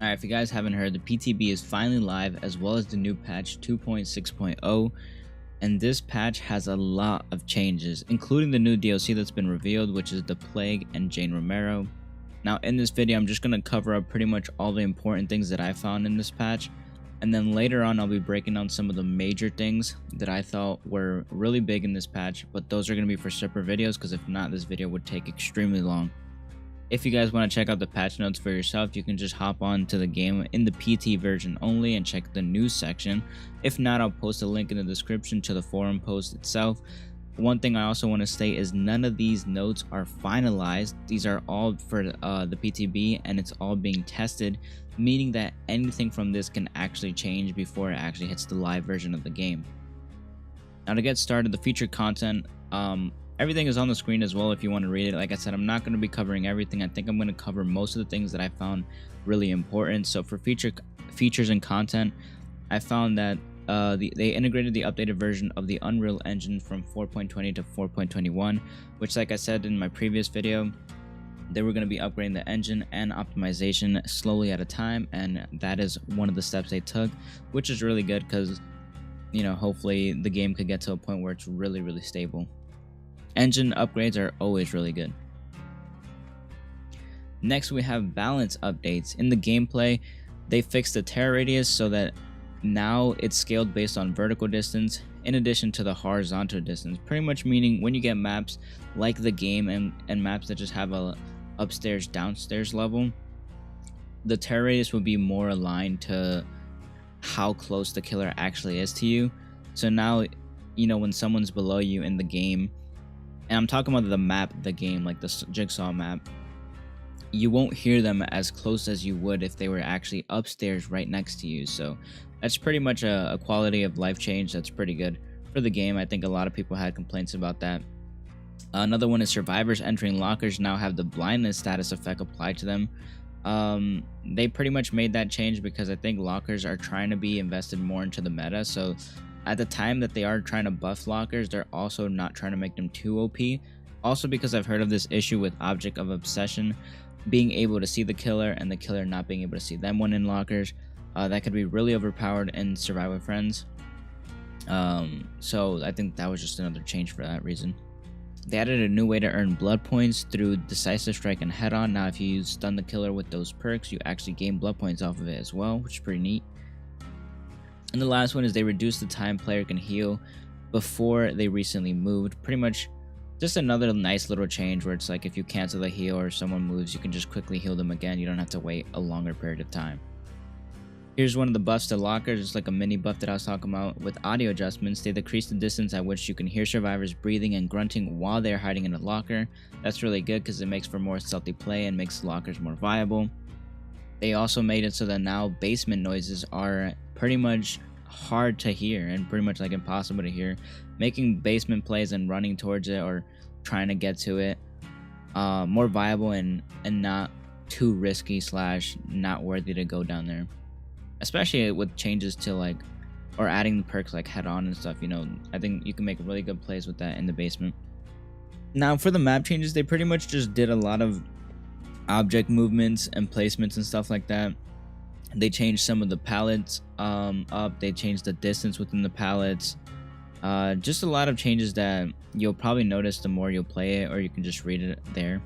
Alright, if you guys haven't heard, the PTB is finally live, as well as the new patch 2.6.0, and this patch has a lot of changes, including the new DLC that's been revealed, which is the Plague and Jane Romero. Now in this video, I'm just going to cover up pretty much all the important things that I found in this patch, and then later on I'll be breaking down some of the major things that I thought were really big in this patch, but those are going to be for separate videos, because if not, this video would take extremely long. If you guys want to check out the patch notes for yourself, you can just hop on to the game in the PT version only and check the news section. If not, I'll post a link in the description to the forum post itself. One thing I also want to state is none of these notes are finalized. These are all for the PTB, and it's all being tested, meaning that anything from this can actually change before it actually hits the live version of the game. Now to get started, the featured content, everything is on the screen as well if you want to read it. Like I said, I'm not going to be covering everything. I think I'm going to cover most of the things that I found really important. So for features and content, I found that they integrated the updated version of the Unreal Engine from 4.20 to 4.21, which, like I said in my previous video, they were going to be upgrading the engine and optimization slowly at a time, and that is one of the steps they took, which is really good because, you know, hopefully the game could get to a point where it's really stable. Engine upgrades are always really good. Next, we have balance updates. In the gameplay, they fixed the tear radius so that now it's scaled based on vertical distance in addition to the horizontal distance, pretty much meaning when you get maps like the game and maps that just have a upstairs downstairs level, the tear radius will be more aligned to how close the killer actually is to you. So now, you know, when someone's below you in the game, and I'm talking about the map, the game, like the Jigsaw map, you won't hear them as close as you would if they were actually upstairs right next to you. So that's pretty much a quality of life change that's pretty good for the game. I think a lot of people had complaints about that. Another one is survivors entering lockers now have the blindness status effect applied to them. They pretty much made that change because I think lockers are trying to be invested more into the meta. So at the time that they are trying to buff lockers, they're also not trying to make them too OP. Also because I've heard of this issue with Object of Obsession being able to see the killer and the killer not being able to see them when in lockers. That could be really overpowered in Survivor Friends. So I think that was just another change for that reason. They added a new way to earn blood points through Decisive Strike and Head On. Now if you stun the killer with those perks, you actually gain blood points off of it as well, which is pretty neat. And the last one is they reduced the time player can heal before they recently moved. Pretty much just another nice little change where it's like if you cancel the heal or someone moves, you can just quickly heal them again. You don't have to wait a longer period of time. Here's one of the buffs to lockers. It's like a mini buff that I was talking about with audio adjustments. They decrease the distance at which you can hear survivors breathing and grunting while they're hiding in a locker. That's really good because it makes for more stealthy play and makes lockers more viable. They also made it so that now basement noises are pretty much hard to hear and pretty much like impossible to hear, making basement plays and running towards it or trying to get to it more viable and not too risky / not worthy to go down there. Especially with changes to like, or adding the perks like Head On and stuff, you know, I think you can make really good plays with that in the basement. Now for the map changes, they pretty much just did a lot of object movements and placements and stuff like that. They changed some of the pallets up. They changed the distance within the pallets. Just a lot of changes that you'll probably notice the more you'll play it, or you can just read it there.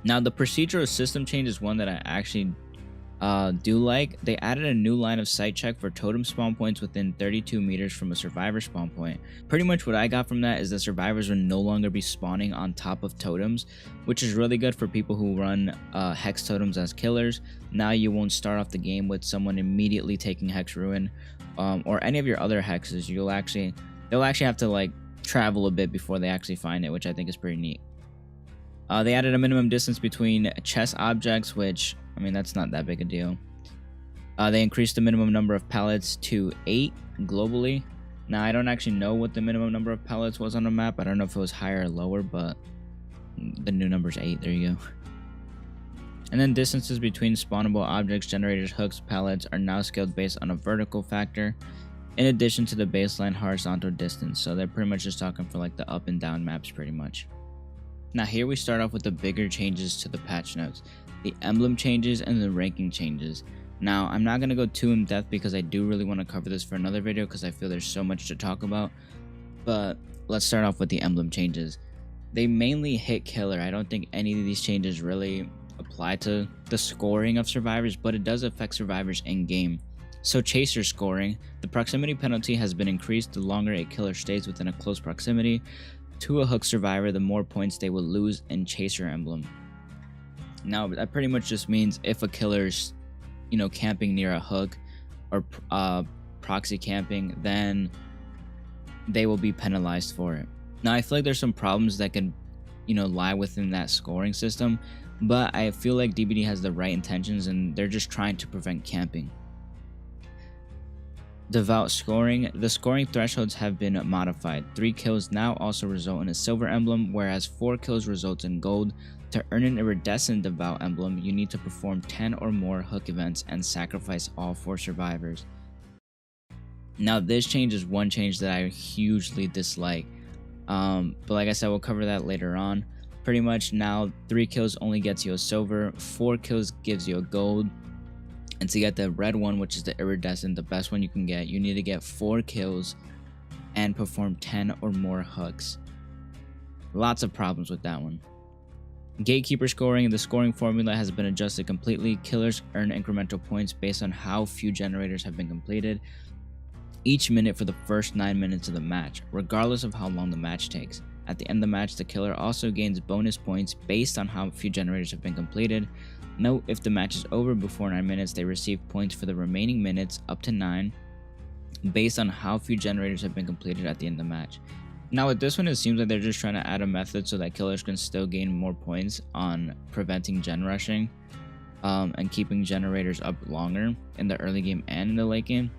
Now the procedural system change is one that I actually do like. They added a new line of sight check for totem spawn points within 32 meters from a survivor spawn point. Pretty much what I got from that is that survivors will no longer be spawning on top of totems, which is really good for people who run hex totems as killers. Now you won't start off the game with someone immediately taking hex ruin or any of your other hexes. They'll actually have to like travel a bit before they actually find it, which I think is pretty neat. They added a minimum distance between chest objects, which, I mean, that's not that big a deal. They increased the minimum number of pallets to 8 globally. Now, I don't actually know what the minimum number of pallets was on the map. I don't know if it was higher or lower, but the new number is 8. There you go. And then distances between spawnable objects, generators, hooks, pallets are now scaled based on a vertical factor, in addition to the baseline horizontal distance. So they're pretty much just talking for like the up and down maps pretty much. Now here we start off with the bigger changes to the patch notes. the emblem changes, and the ranking changes. Now, I'm not going to go too in depth because I do really want to cover this for another video because I feel there's so much to talk about. But let's start off with the emblem changes. They mainly hit killer. I don't think any of these changes really apply to the scoring of survivors, but it does affect survivors in game. So chaser scoring, the proximity penalty has been increased the longer a killer stays within a close proximity to a hook survivor, the more points they will lose in chaser emblem. Now that pretty much just means if a killer's, camping near a hook or proxy camping, then they will be penalized for it. Now I feel like there's some problems that could, lie within that scoring system, but I feel like DBD has the right intentions and they're just trying to prevent camping. Devout scoring, the scoring thresholds have been modified. 3 kills now also result in a silver emblem, whereas 4 kills results in gold. To earn an iridescent devout emblem, you need to perform 10 or more hook events and sacrifice all 4 survivors. Now this change is one change that I hugely dislike, but like I said, we'll cover that later on. Pretty much now 3 kills only gets you a silver, 4 kills gives you a gold, and to get the red one, which is the iridescent, the best one you can get, you need to get 4 kills and perform 10 or more hooks. Lots of problems with that one. Gatekeeper scoring, the scoring formula has been adjusted completely. Killers earn incremental points based on how few generators have been completed each minute for the first 9 minutes of the match, regardless of how long the match takes. At the end of the match, the killer also gains bonus points based on how few generators have been completed. Note, if the match is over before 9 minutes, they receive points for the remaining minutes up to 9 based on how few generators have been completed at the end of the match. Now with this one, it seems like they're just trying to add a method so that killers can still gain more points on preventing gen rushing and keeping generators up longer in the early game and in the late game.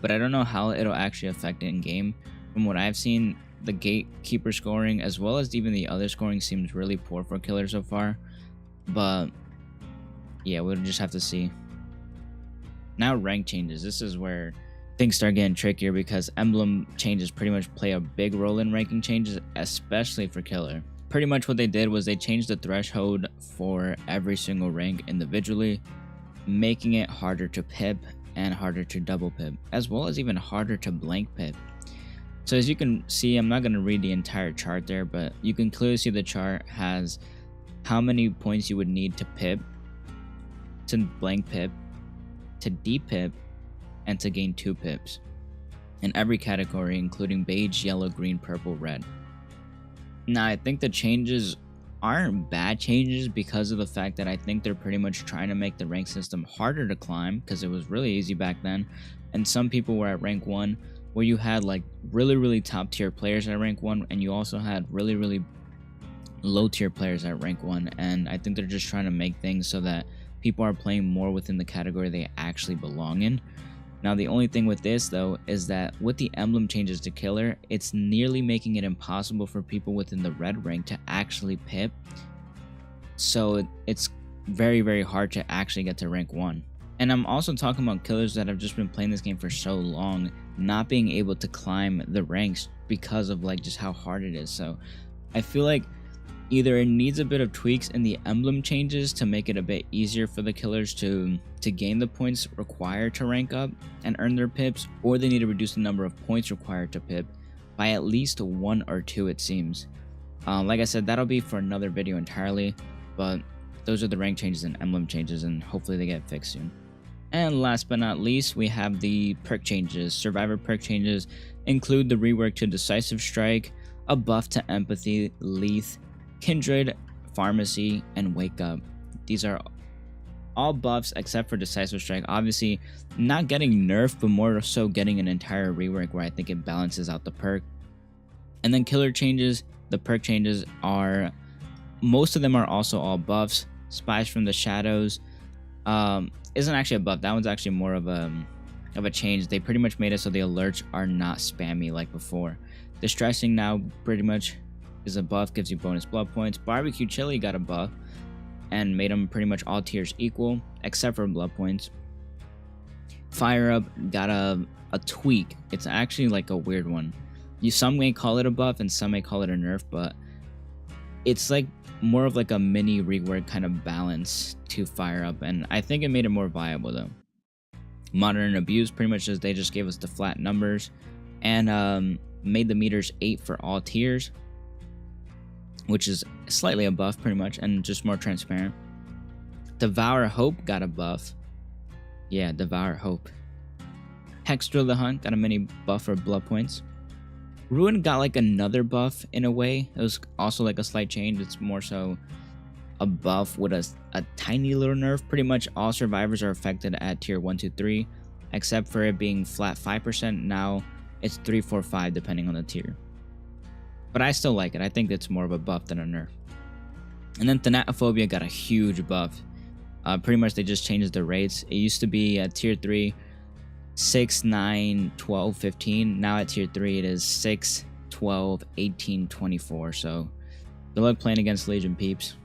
But I don't know how it'll actually affect it in game. From what I've seen, the gatekeeper scoring as well as even the other scoring seems really poor for killers so far. But yeah, we'll just have to see. Now rank changes. This is where things start getting trickier because emblem changes pretty much play a big role in ranking changes, especially for killer. Pretty much what they did was they changed the threshold for every single rank individually, making it harder to pip and harder to double pip, as well as even harder to blank pip. So as you can see, I'm not going to read the entire chart there, but you can clearly see the chart has how many points you would need to pip, to blank pip, to de-pip, and to gain 2 pips in every category, including beige, yellow, green, purple, red. Now I think the changes aren't bad changes because of the fact that I think they're pretty much trying to make the rank system harder to climb, because it was really easy back then, and some people were at rank 1 where you had like really top tier players at rank 1, and you also had really low tier players at rank 1, and I think they're just trying to make things so that people are playing more within the category they actually belong in. Now the only thing with this though is that with the emblem changes to killer, it's nearly making it impossible for people within the red rank to actually pip. So it's very hard to actually get to rank 1. And I'm also talking about killers that have just been playing this game for so long, not being able to climb the ranks because of like just how hard it is. So I feel like either it needs a bit of tweaks in the emblem changes to make it a bit easier for the killers to gain the points required to rank up and earn their pips, or they need to reduce the number of points required to pip by at least 1 or 2, it seems. Like I said, that'll be for another video entirely, but those are the rank changes and emblem changes, and hopefully they get fixed soon. And last but not least, we have the perk changes. Survivor perk changes include the rework to Decisive Strike, a buff to Empathy, Leth, Kindred, Pharmacy, and Wake Up. These are all buffs except for Decisive Strike. Obviously not getting nerfed, but more so getting an entire rework where I think it balances out the perk. And then killer changes, the perk changes are, most of them are also all buffs. Spies from the Shadows isn't actually a buff. That one's actually more of a change. They pretty much made it so the alerts are not spammy like before. Distressing now pretty much is a buff, gives you bonus blood points. Barbecue Chili got a buff and made them pretty much all tiers equal except for blood points. Fire Up got a tweak. It's actually like a weird one. Some may call it a buff and some may call it a nerf, but it's like more of like a mini rework kind of balance to fire up, and I think it made it more viable though. Modern and Abuse pretty much they just gave us the flat numbers and made the meters 8 for all tiers, which is slightly a buff pretty much and just more transparent. Devour Hope got a buff. Yeah, Devour Hope. Hex Drill the Hunt got a mini buff for blood points. Ruin got like another buff in a way. It was also like a slight change. It's more so a buff with a tiny little nerf. Pretty much all survivors are affected at tier 1, 2, 3, except for it being flat 5%. Now it's 3, 4, 5 depending on the tier. But I still like it. I think it's more of a buff than a nerf. And then Thanatophobia got a huge buff. Pretty much they just changed the rates. It used to be at tier 3 6, 9, 12, 15. Now at tier 3 it is 6, 12, 18, 24. So good luck playing against Legion, peeps.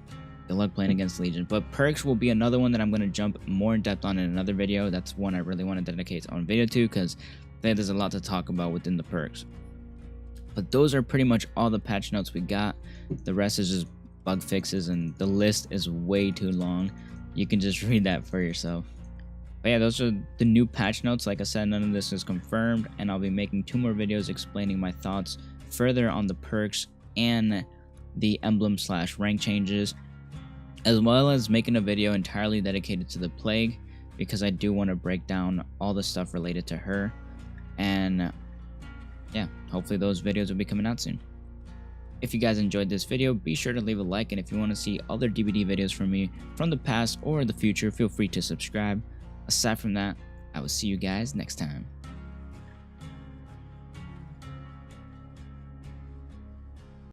Good luck playing against Legion. But perks will be another one that I'm going to jump more in depth on in another video. That's one I really want to dedicate on video to, because there's a lot to talk about within the perks. But those are pretty much all the patch notes we got. The rest is just bug fixes, and the list is way too long. You can just read that for yourself. But yeah, those are the new patch notes. Like I said, none of this is confirmed, and I'll be making 2 more videos explaining my thoughts further on the perks and the emblem / rank changes, as well as making a video entirely dedicated to the Plague, because I do want to break down all the stuff related to her. And yeah, hopefully those videos will be coming out soon. If you guys enjoyed this video, be sure to leave a like, and if you want to see other DBD videos from me from the past or the future, feel free to subscribe. Aside from that, I will see you guys next time.